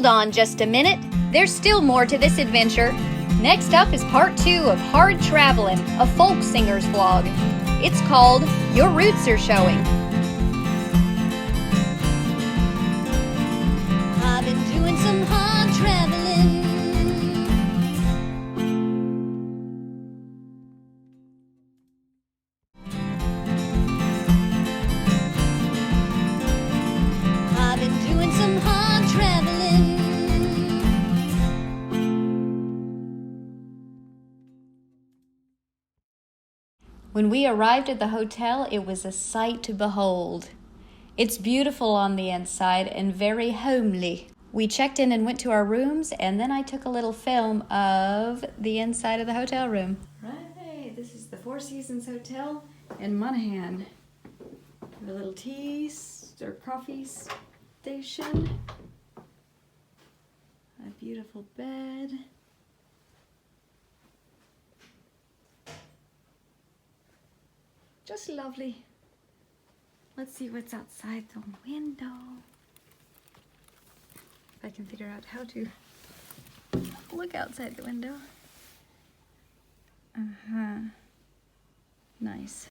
Hold on just a minute. There's still more to this adventure. Next up is part 2 of Hard Travelin', a Folksinger's vlog. It's called Your Roots Are Showing. I've been doing some hard traveling. I've been doing some hard traveling. When we arrived at the hotel, it was a sight to behold. It's beautiful on the inside and very homely. We checked in and went to our rooms, and then I took a little film of the inside of the hotel room. Right, this is the Four Seasons Hotel in Monaghan. A little tea or coffee station. A beautiful bed. Just lovely. Let's see what's outside the window. If I can figure out how to look outside the window. Nice.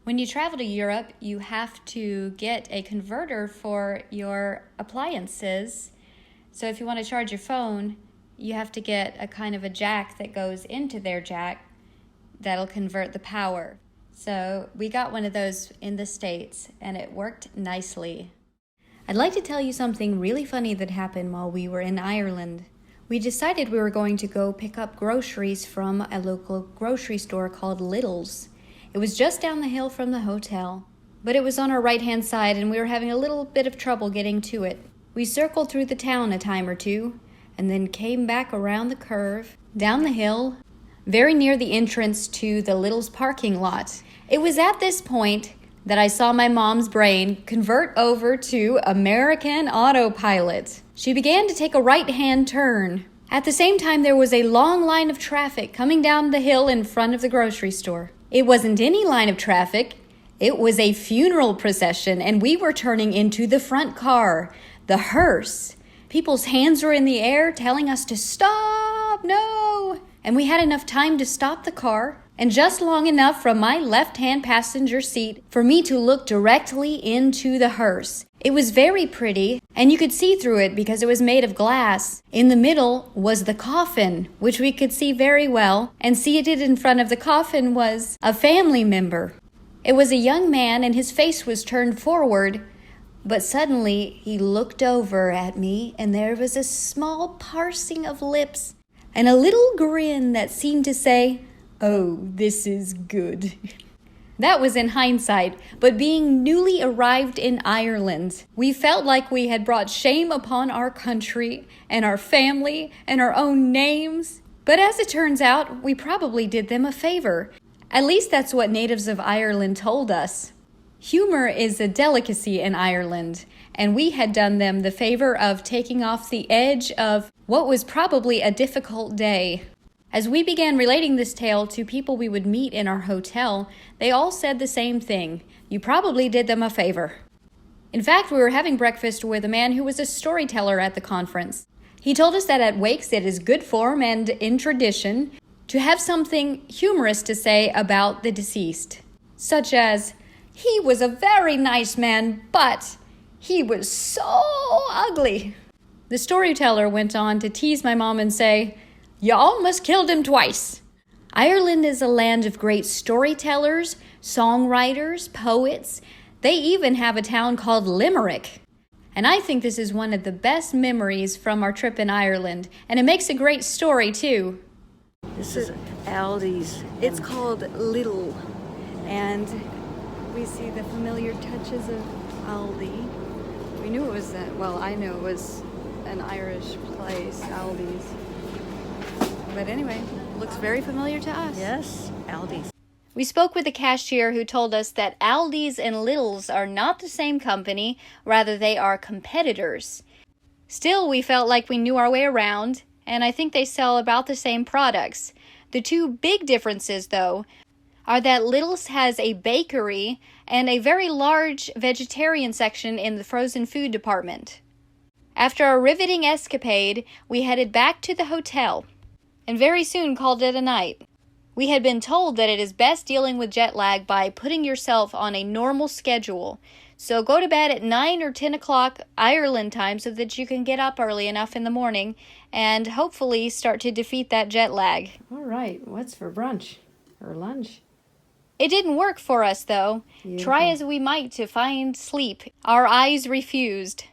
When you travel to Europe, you have to get a converter for your appliances. So if you want to charge your phone, you have to get a kind of a jack that goes into their jack that'll convert the power. So we got one of those in the States, and it worked nicely. I'd like to tell you something really funny that happened while we were in Ireland. We decided we were going to go pick up groceries from a local grocery store called Lidl's. It was just down the hill from the hotel, but it was on our right-hand side, and we were having a little bit of trouble getting to it. We circled through the town a time or two, and then came back around the curve, down the hill, very near the entrance to the Lidl's parking lot. It was at this point that I saw my mom's brain convert over to American autopilot. She began to take a right-hand turn. At the same time, there was a long line of traffic coming down the hill in front of the grocery store. It wasn't any line of traffic. It was a funeral procession, and we were turning into the front car, the hearse. People's hands were in the air telling us to stop, no! And we had enough time to stop the car, and just long enough from my left-hand passenger seat for me to look directly into the hearse. It was very pretty, and you could see through it because it was made of glass. In the middle was the coffin, which we could see very well, and seated in front of the coffin was a family member. It was a young man, and his face was turned forward, but suddenly he looked over at me, and there was a small parsing of lips and a little grin that seemed to say, "Oh, this is good." That was in hindsight, but being newly arrived in Ireland, we felt like we had brought shame upon our country and our family and our own names. But as it turns out, we probably did them a favor. At least that's what natives of Ireland told us. Humor is a delicacy in Ireland, and we had done them the favor of taking off the edge of what was probably a difficult day. As we began relating this tale to people we would meet in our hotel, they all said the same thing. You probably did them a favor. In fact, we were having breakfast with a man who was a storyteller at the conference. He told us that at wakes it is good form and in tradition to have something humorous to say about the deceased, such as, "He was a very nice man, but he was so ugly." The storyteller went on to tease my mom and say, "You almost killed him twice." Ireland is a land of great storytellers, songwriters, poets. They even have a town called Limerick. And I think this is one of the best memories from our trip in Ireland, and it makes a great story too. This is Aldi's. It's called Lidl, and we see the familiar touches of Aldi. We knew it was, I knew it was an Irish place, Aldi's. But anyway, looks very familiar to us. Yes, Aldi's. We spoke with the cashier who told us that Aldi's and Lidl's are not the same company, rather they are competitors. Still, we felt like we knew our way around, and I think they sell about the same products. The two big differences, though, are that Lidl's has a bakery and a very large vegetarian section in the frozen food department. After a riveting escapade, we headed back to the hotel, and very soon called it a night. We had been told that it is best dealing with jet lag by putting yourself on a normal schedule. So go to bed at 9 or 10 o'clock Ireland time so that you can get up early enough in the morning and hopefully start to defeat that jet lag. All right, what's for brunch or lunch? It didn't work for us, though. Beautiful. Try as we might to find sleep, our eyes refused.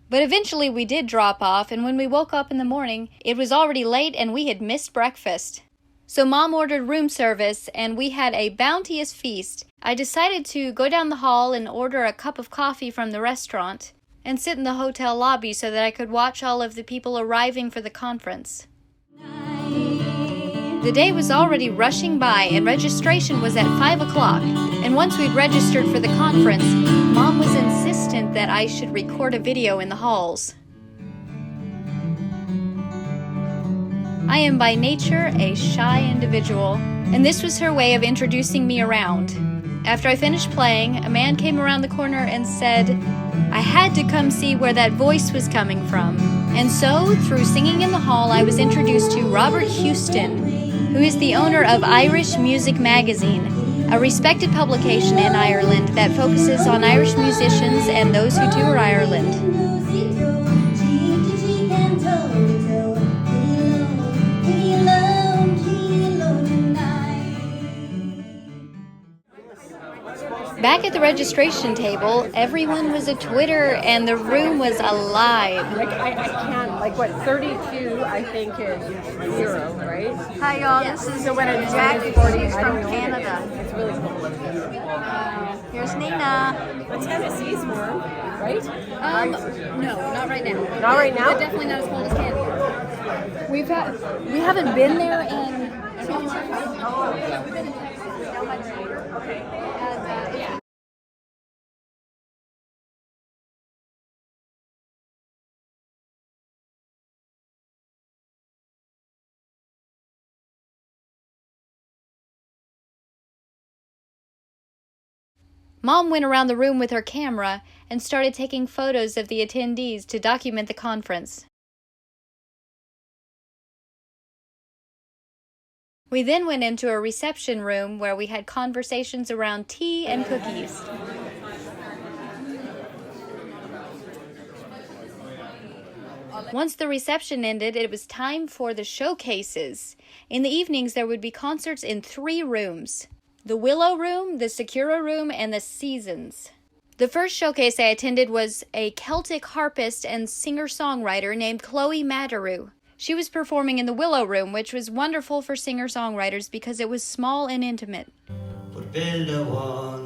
But eventually we did drop off, and when we woke up in the morning, it was already late and we had missed breakfast. So Mom ordered room service, and we had a bounteous feast. I decided to go down the hall and order a cup of coffee from the restaurant, and sit in the hotel lobby so that I could watch all of the people arriving for the conference. The day was already rushing by, and registration was at 5 o'clock. And once we'd registered for the conference, Mom was insistent that I should record a video in the halls. I am by nature a shy individual, and this was her way of introducing me around. After I finished playing, a man came around the corner and said, I had to come see where that voice was coming from. And so, through singing in the hall, I was introduced to Robert Houston, who is the owner of Irish Music Magazine, a respected publication in Ireland that focuses on Irish musicians and those who tour Ireland. Back at the registration table, everyone was a Twitter and the room was alive. I can't, what, 32 I think is 0, right? Hi y'all, this is Jack. She's from Canada. It's really cool. Here's Nina. But Tennessee's warm, right? No, not right now. Not right now? But definitely not as cold as Canada. We haven't been there in 2 months. We've been in Texas. Okay. Yeah. Mom went around the room with her camera and started taking photos of the attendees to document the conference. We then went into a reception room where we had conversations around tea and cookies. Once the reception ended, it was time for the showcases. In the evenings, there would be concerts in 3 rooms: the Willow Room, the Sakura Room, and the Seasons. The first showcase I attended was a Celtic harpist and singer-songwriter named Chloe Madaru. She was performing in the Willow Room, which was wonderful for singer-songwriters because it was small and intimate. But build a wall,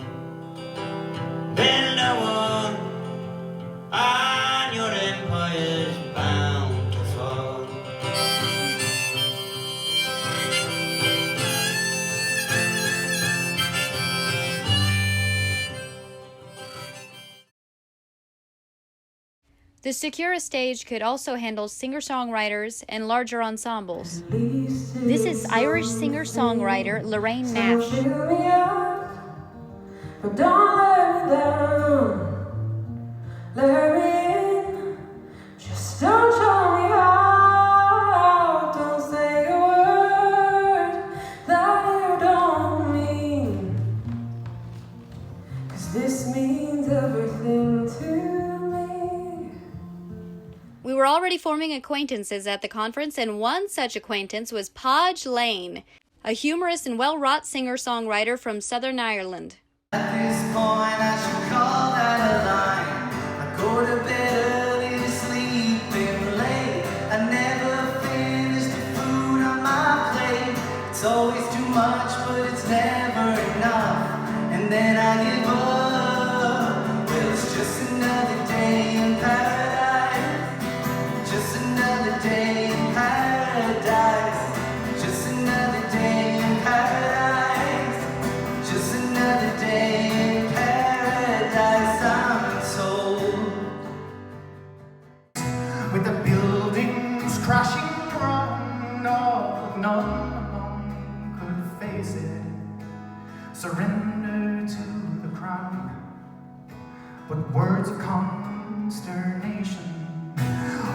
and your empire's bound to fall. The Sakura stage could also handle singer-songwriters and larger ensembles. This is Irish singer-songwriter Lorraine Nash. But don't let me down. Let me in. Just don't show me out. Don't say a word that you don't mean. 'Cause this means everything to me. We were already forming acquaintances at the conference, and one such acquaintance was Podge Lane, a humorous and well-wrought singer-songwriter from Southern Ireland. At this point, I should call that a line. I go to bed early, sleeping late. I never finish the food on my plate. It's always too much, but it's never enough. And then I give up. Well, it's just another day in paradise. Just another day in paradise. Just another day in paradise. Just another day in paradise.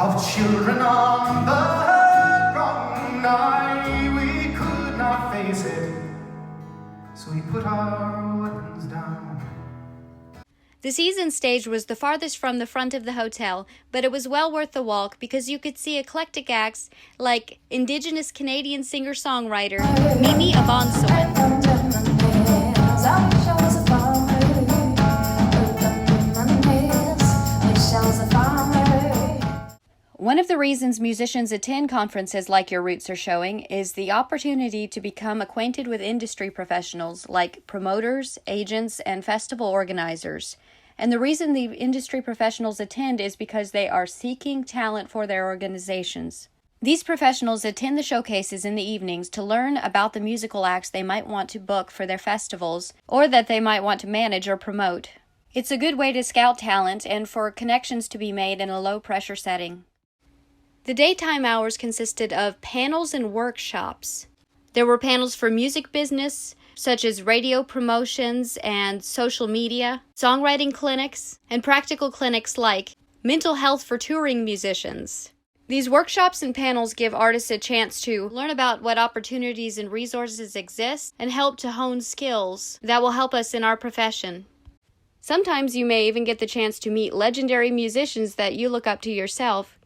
of children on the wrong night. We could not face it, so we put our weapons down. The season stage was the farthest from the front of the hotel, but it was well worth the walk because you could see eclectic acts like Indigenous Canadian singer-songwriter Mimi Abonsoin. One of the reasons musicians attend conferences like Your Roots Are Showing is the opportunity to become acquainted with industry professionals like promoters, agents, and festival organizers. And the reason the industry professionals attend is because they are seeking talent for their organizations. These professionals attend the showcases in the evenings to learn about the musical acts they might want to book for their festivals or that they might want to manage or promote. It's a good way to scout talent and for connections to be made in a low-pressure setting. The daytime hours consisted of panels and workshops. There were panels for music business, such as radio promotions and social media, songwriting clinics, and practical clinics like mental health for touring musicians. These workshops and panels give artists a chance to learn about what opportunities and resources exist and help to hone skills that will help us in our profession. Sometimes you may even get the chance to meet legendary musicians that you look up to yourself.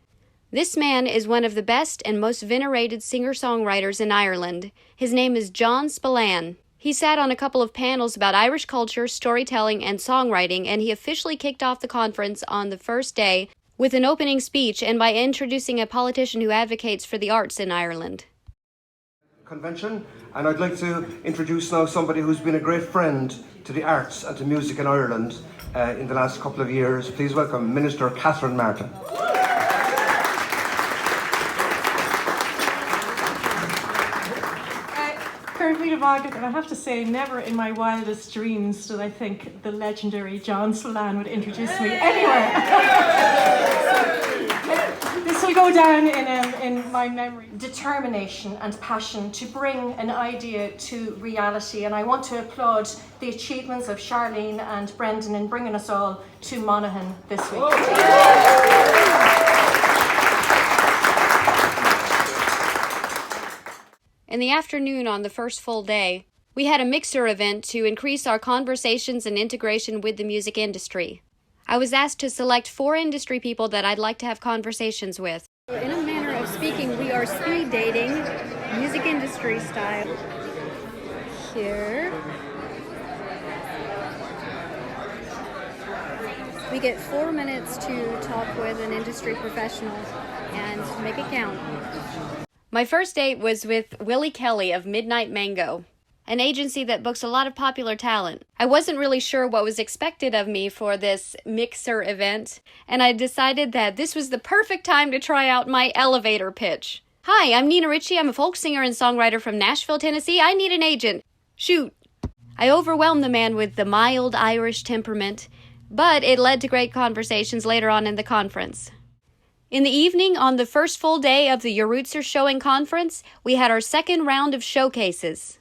This man is one of the best and most venerated singer-songwriters in Ireland. His name is John Spillane. He sat on a couple of panels about Irish culture, storytelling, and songwriting, and he officially kicked off the conference on the first day with an opening speech and by introducing a politician who advocates for the arts in Ireland. Convention, and I'd like to introduce now somebody who's been a great friend to the arts and to music in Ireland in the last couple of years. Please welcome Minister Catherine Martin. And I have to say, never in my wildest dreams did I think the legendary John Spillane would introduce me anywhere. This will go down in my memory. Determination and passion to bring an idea to reality, and I want to applaud the achievements of Charlene and Brendan in bringing us all to Monaghan this week. In the afternoon on the first full day, we had a mixer event to increase our conversations and integration with the music industry. I was asked to select 4 industry people that I'd like to have conversations with. In a manner of speaking, we are speed dating, music industry style. Here. We get 4 minutes to talk with an industry professional and make it count. My first date was with Willie Kelly of Midnight Mango, an agency that books a lot of popular talent. I wasn't really sure what was expected of me for this mixer event, and I decided that this was the perfect time to try out my elevator pitch. Hi, I'm Nina Ricci. I'm a folk singer and songwriter from Nashville, Tennessee. I need an agent. Shoot. I overwhelmed the man with the mild Irish temperament, but it led to great conversations later on in the conference. In the evening, on the first full day of the Your Roots Are Showing conference, we had our second round of showcases.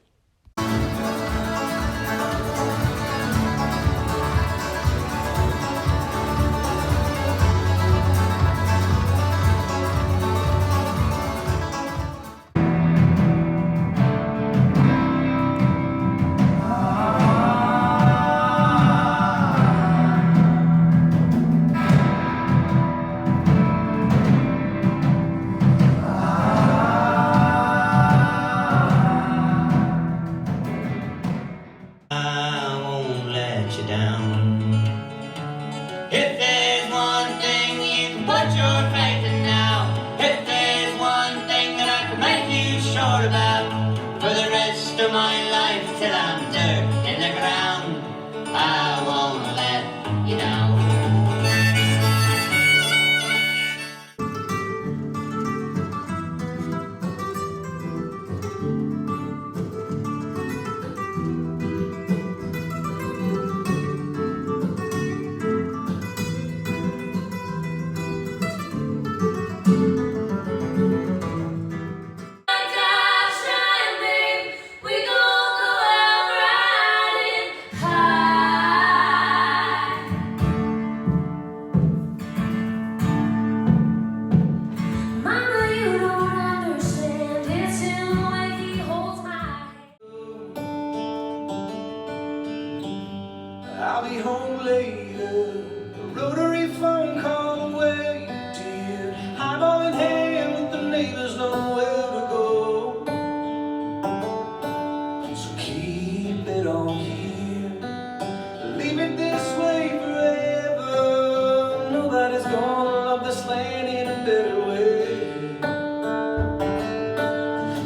promised land in a better way.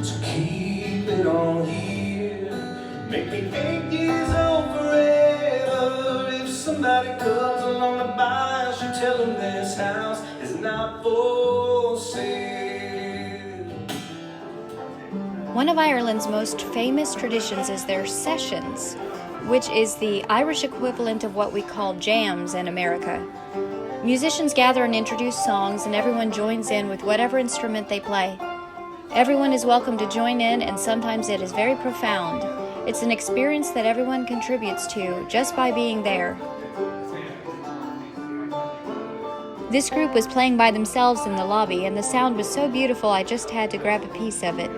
So keep it on here, make me 8 years old forever. If somebody comes along to buy us, you tell them this house is not for sale. One of Ireland's most famous traditions is their sessions, which is the Irish equivalent of what we call jams in America. Musicians gather and introduce songs, and everyone joins in with whatever instrument they play. Everyone is welcome to join in, and sometimes it is very profound. It's an experience that everyone contributes to just by being there. This group was playing by themselves in the lobby, and the sound was so beautiful I just had to grab a piece of it.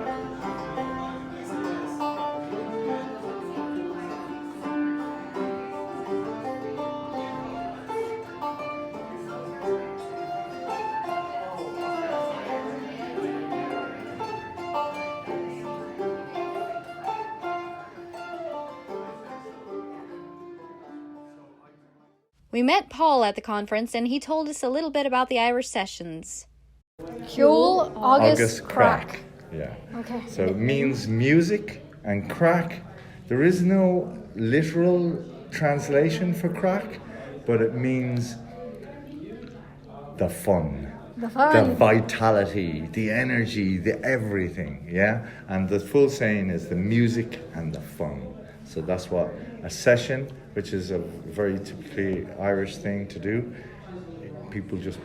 We met Paul at the conference, and he told us a little bit about the Irish sessions. Cool August crack. Yeah. Okay. So it means music and crack. There is no literal translation for crack, but it means the fun. The vitality, the energy, the everything, yeah? And the full saying is the music and the fun. So that's what a session, which is a very typically Irish thing to do. People just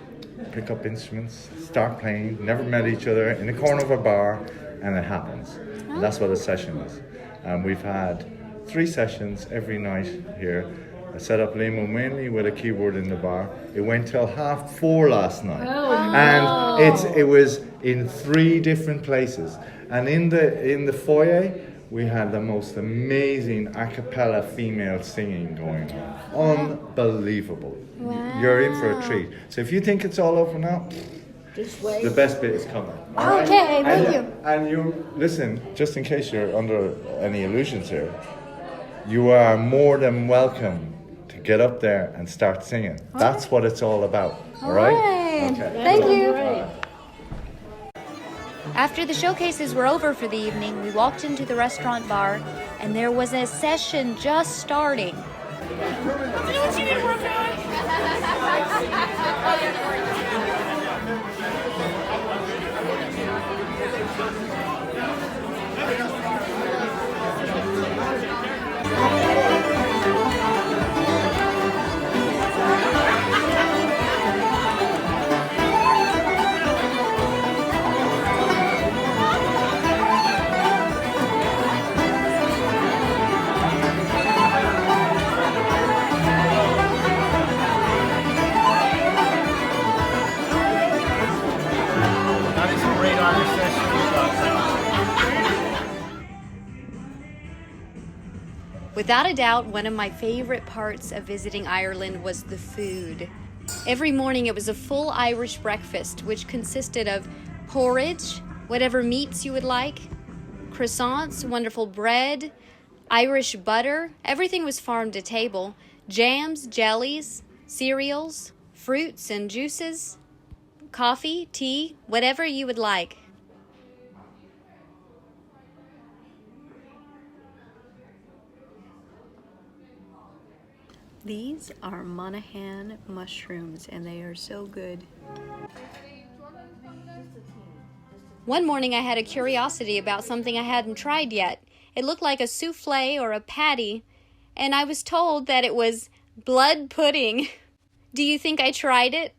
pick up instruments, start playing, never met each other, in the corner of a bar, and it happens. And that's what a session is. And we've had 3 sessions every night here. I set up Limo mainly with a keyboard in the bar. It went till 4:30 last night. And it was in 3 different places. And in the foyer, we had the most amazing a cappella female singing going on. Unbelievable. Wow. You're in for a treat. So if you think it's all over now, the best bit is coming. All right? Okay, thank you. And you, listen, just in case you're under any illusions here, you are more than welcome to get up there and start singing. That's what it's all about. All right? Okay. Thank you. After the showcases were over for the evening, we walked into the restaurant bar, and there was a session just starting. Without a doubt, one of my favorite parts of visiting Ireland was the food. Every morning it was a full Irish breakfast, which consisted of porridge, whatever meats you would like, croissants, wonderful bread, Irish butter, everything was farm to table, jams, jellies, cereals, fruits and juices, coffee, tea, whatever you would like. These are Monaghan mushrooms, and they are so good. One morning I had a curiosity about something I hadn't tried yet. It looked like a souffle or a patty, and I was told that it was blood pudding. Do you think I tried it?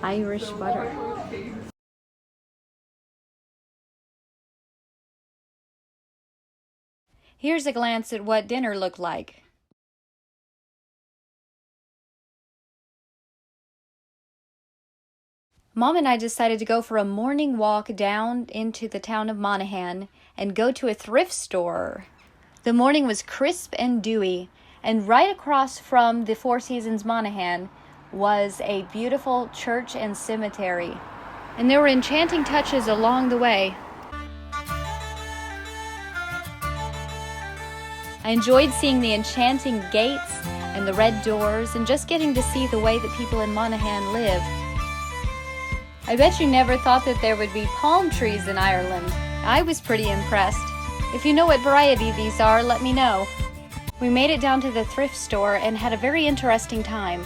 Irish butter. Here's a glance at what dinner looked like. Mom and I decided to go for a morning walk down into the town of Monaghan and go to a thrift store. The morning was crisp and dewy, and right across from the Four Seasons Monaghan was a beautiful church and cemetery. And there were enchanting touches along the way. I enjoyed seeing the enchanting gates and the red doors and just getting to see the way that people in Monaghan live. I bet you never thought that there would be palm trees in Ireland. I was pretty impressed. If you know what variety these are, let me know. We made it down to the thrift store and had a very interesting time.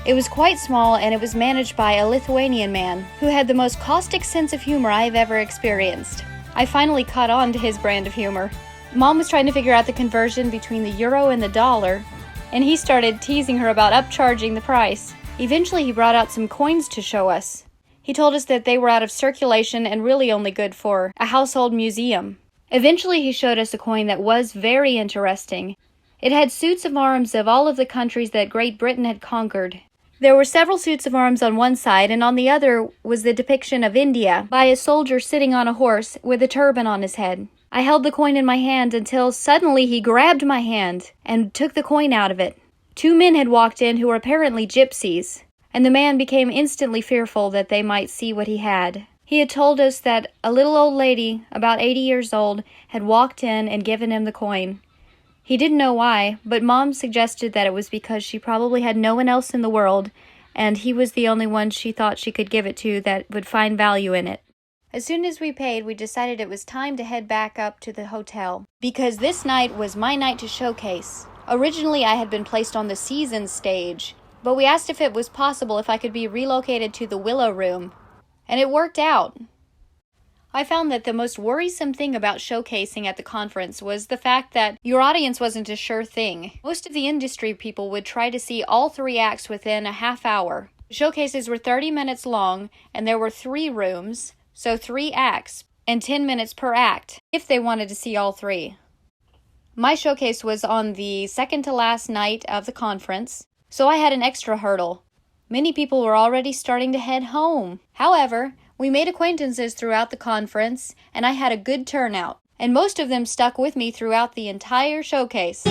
It was quite small and it was managed by a Lithuanian man who had the most caustic sense of humor I have ever experienced. I finally caught on to his brand of humor. Mom was trying to figure out the conversion between the euro and the dollar, and he started teasing her about upcharging the price. Eventually he brought out some coins to show us. He told us that they were out of circulation and really only good for a household museum. Eventually he showed us a coin that was very interesting. It had suits of arms of all of the countries that Great Britain had conquered. There were several suits of arms on one side, and on the other was the depiction of India by a soldier sitting on a horse with a turban on his head. I held the coin in my hand until suddenly he grabbed my hand and took the coin out of it. 2 men had walked in who were apparently gypsies, and the man became instantly fearful that they might see what he had. He had told us that a little old lady, about 80 years old, had walked in and given him the coin. He didn't know why, but Mom suggested that it was because she probably had no one else in the world, and he was the only one she thought she could give it to that would find value in it. As soon as we paid, we decided it was time to head back up to the hotel, because this night was my night to showcase. Originally, I had been placed on the season stage, but we asked if it was possible if I could be relocated to the Willow Room, and it worked out. I found that the most worrisome thing about showcasing at the conference was the fact that your audience wasn't a sure thing. Most of the industry people would try to see all 3 acts within a half hour. The showcases were 30 minutes long, and there were 3 rooms, so 3 acts, and 10 minutes per act, if they wanted to see all 3. My showcase was on the second to last night of the conference, so I had an extra hurdle. Many people were already starting to head home. However, we made acquaintances throughout the conference, and I had a good turnout, and most of them stuck with me throughout the entire showcase.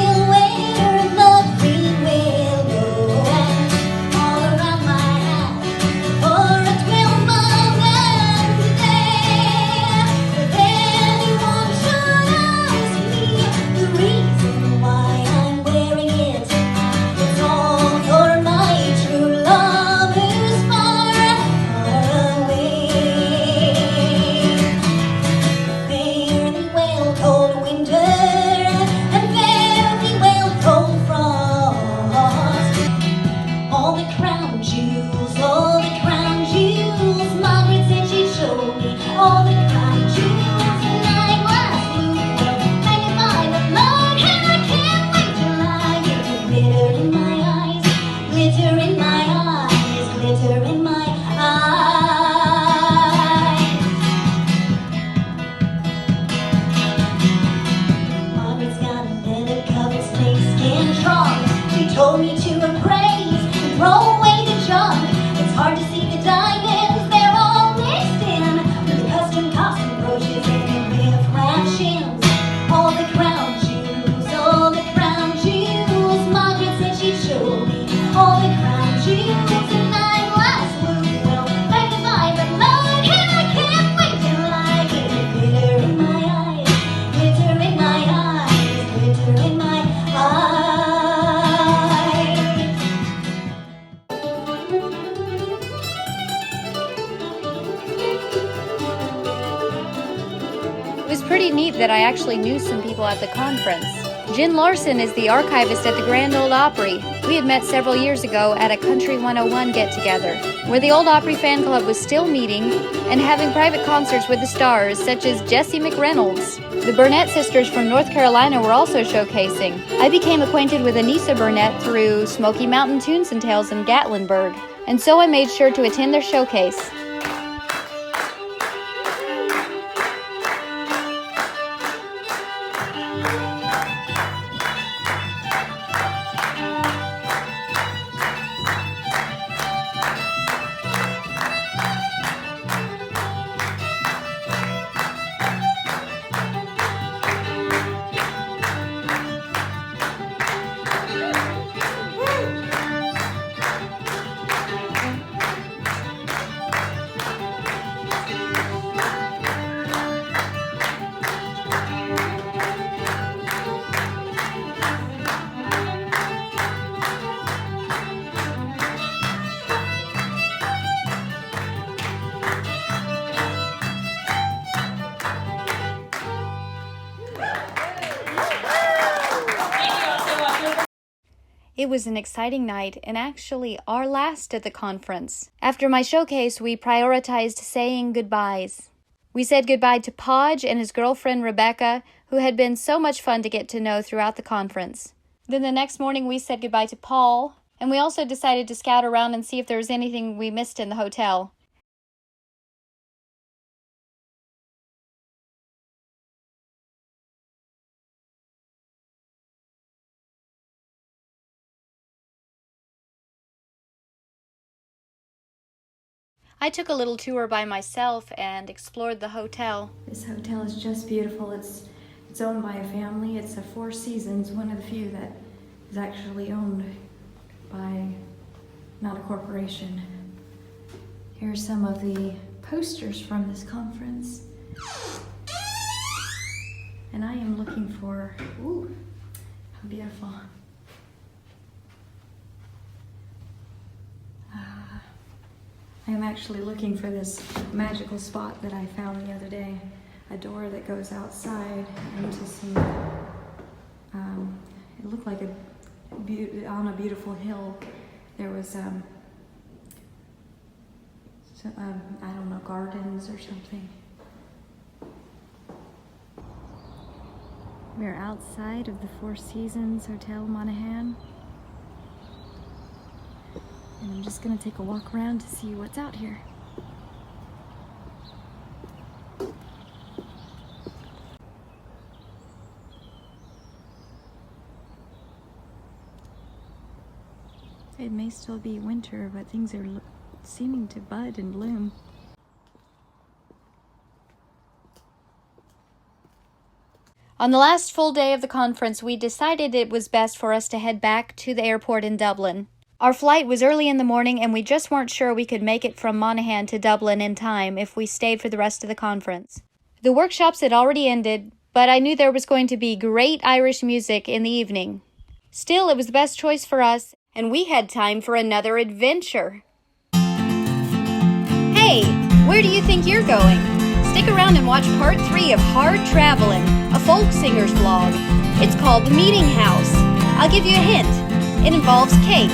Told me to embrace and throw away the junk. It's hard to see the diamonds, they're all mixed in with the custom costume brooches and the riff-raff shims. All the crown jewels, Margaret said she'd show me. All the crown jewels and eyeglass blue will magnify the Lord, and I can't wait till I get glitter in my eyes, glitter in my eyes, glitter in my eyes. It was pretty neat that I actually knew some people at the conference. Jen Larson is the archivist at the Grand Ole Opry. We had met several years ago at a Country 101 get-together, where the Old Opry fan club was still meeting and having private concerts with the stars such as Jessie McReynolds. The Burnett sisters from North Carolina were also showcasing. I became acquainted with Anissa Burnett through Smoky Mountain Tunes and Tales in Gatlinburg, and so I made sure to attend their showcase. It was an exciting night, and actually our last at the conference. After my showcase, we prioritized saying goodbyes. We said goodbye to Podge and his girlfriend Rebecca, who had been so much fun to get to know throughout the conference. Then the next morning we said goodbye to Paul, and we also decided to scout around and see if there was anything we missed in the hotel. I took a little tour by myself and explored the hotel. This hotel is just beautiful. It's owned by a family. It's a Four Seasons, one of the few that is actually owned by not a corporation. Here are some of the posters from this conference. And I am looking for, ooh, how beautiful. I am actually looking for this magical spot that I found the other day. A door that goes outside into some, it looked like on a beautiful hill. There was, I don't know, gardens or something. We're outside of the Four Seasons Hotel Monaghan. And I'm just gonna take a walk around to see what's out here. It may still be winter, but things are seeming to bud and bloom. On the last full day of the conference, we decided it was best for us to head back to the airport in Dublin. Our flight was early in the morning, and we just weren't sure we could make it from Monaghan to Dublin in time if we stayed for the rest of the conference. The workshops had already ended, but I knew there was going to be great Irish music in the evening. Still, it was the best choice for us, and we had time for another adventure. Hey, where do you think you're going? Stick around and watch part 3 of Hard Travelin', a Folksinger's vlog. It's called The Meeting House. I'll give you a hint. It involves cake.